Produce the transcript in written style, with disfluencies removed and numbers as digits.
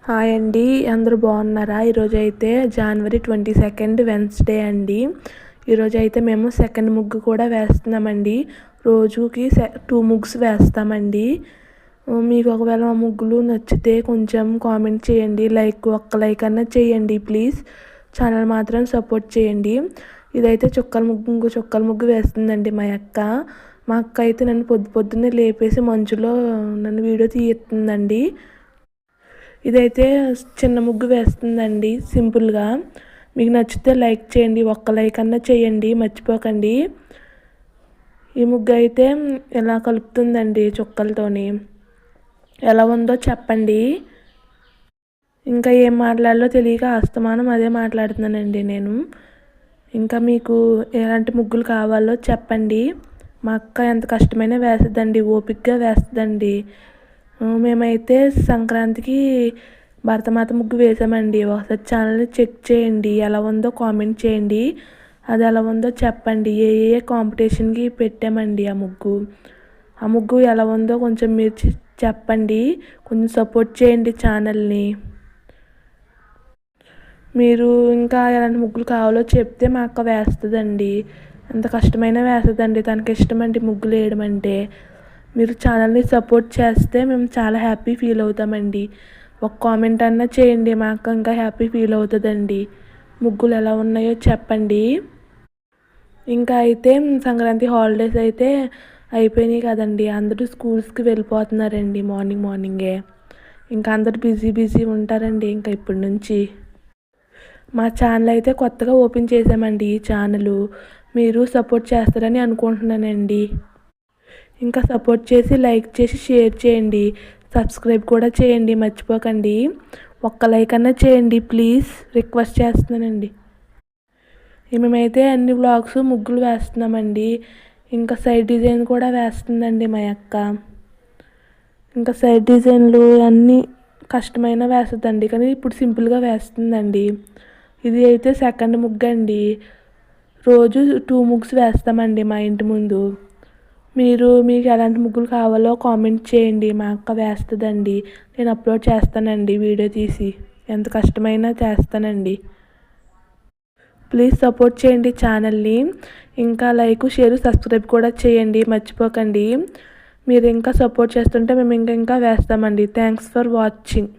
Hi అండి, అందరూ బాగున్నారా? ఈరోజైతే జనవరి 22 వెన్స్డే అండి. ఈరోజైతే మేము సెకండ్ ముగ్గు కూడా వేస్తున్నామండి. రోజుకి 2 ముగ్స్ వేస్తామండి. మీకు ఒకవేళ మా ముగ్గులు నచ్చితే కొంచెం కామెంట్ చేయండి, ఒక్క లైక్ అన్నా చేయండి ప్లీజ్. ఛానల్ మాత్రం సపోర్ట్ చేయండి. ఇదైతే ఇంకో చుక్కల ముగ్గు వేస్తుందండి మా అక్క. మా అక్క అయితే నన్ను పొద్దున్నే లేపేసి మంచులో నన్ను వీడియో తీస్తుందండి. ఇదైతే చిన్న ముగ్గు వేస్తుందండి సింపుల్గా. మీకు నచ్చితే లైక్ చేయండి, ఒక్క లైక్ అన్నా చేయండి, మర్చిపోకండి. ఈ ముగ్గు అయితే ఎలా కలుపుతుందండి చుక్కలతోని. ఎలా ఉందో చెప్పండి. ఇంకా ఏం మాట్లాడాలో తెలియక అస్తమానం అదే మాట్లాడుతున్నానండి నేను. ఇంకా మీకు ఎలాంటి ముగ్గులు కావాలో చెప్పండి. మా అక్క ఎంత కష్టమైనా వేస్తుందండి, ఓపికగా వేస్తుందండి. మేమైతే సంక్రాంతికి భరతమాత ముగ్గు వేసామండి. ఒకసారి ఛానల్ని చెక్ చేయండి, ఎలా ఉందో కామెంట్ చేయండి. అది ఎలా ఉందో చెప్పండి. ఏ కాంపిటీషన్కి పెట్టామండి ఆ ముగ్గు ఎలా ఉందో కొంచెం మీరు చెప్పండి. కొంచెం సపోర్ట్ చేయండి ఛానల్ని. మీరు ఇంకా ఎలాంటి ముగ్గులు కావాలో చెప్తే మా అక్క వేస్తుందండి. ఎంత కష్టమైనా వేస్తుందండి, తనకి ఇష్టమండి ముగ్గులు వేయడం అంటే. మీరు ఛానల్ని సపోర్ట్ చేస్తే మేము చాలా హ్యాపీ ఫీల్ అవుతామండి. ఒక కామెంట్ అన్నా చేయండి, మా అక్క ఇంకా హ్యాపీ ఫీల్ అవుతుందండి. ముగ్గులు ఎలా ఉన్నాయో చెప్పండి. ఇంకా అయితే సంక్రాంతి హాలిడేస్ అయితే అయిపోయినాయి కదండి. అందరూ స్కూల్స్కి వెళ్ళిపోతున్నారండి మార్నింగే. ఇంకా అందరూ బిజీ ఉంటారండి ఇంకా ఇప్పటి నుంచి. మా ఛానల్ అయితే కొత్తగా ఓపెన్ చేసామండి. ఈ ఛానల్ మీరు సపోర్ట్ చేస్తారని అనుకుంటున్నానండి. ఇంకా సపోర్ట్ చేసి లైక్ చేసి షేర్ చేయండి, సబ్స్క్రైబ్ కూడా చేయండి, మర్చిపోకండి. ఒక్క లైక్ అన్నా చేయండి ప్లీజ్, రిక్వెస్ట్ చేస్తున్నానండి. మేమైతే అన్ని వ్లాగ్స్ ముగ్గులు వేస్తున్నామండి. ఇంకా సైడ్ డిజైన్ కూడా వేస్తుందండి మా అక్క. ఇంకా సైడ్ డిజైన్లు అన్నీ కష్టమైన వేస్తుందండి, కానీ ఇప్పుడు సింపుల్గా వేస్తుందండి. ఇది అయితే సెకండ్ ముగ్గు అండి. రోజు 2 ముగ్స్ వేస్తామండి మా ఇంటి ముందు. మీకు ఎలాంటి ముగ్గులు కావాలో కామెంట్ చేయండి, మా అక్క వేస్తుందండి. నేను అప్లోడ్ చేస్తానండి వీడియో తీసి, ఎంత కష్టమైనా చేస్తానండి. ప్లీజ్ సపోర్ట్ చేయండి ఛానల్ని. ఇంకా లైక్ షేర్ సబ్స్క్రైబ్ కూడా చేయండి, మర్చిపోకండి. మీరు ఇంకా సపోర్ట్ చేస్తుంటే మేము ఇంకా వేస్తామండి. Thanks for watching.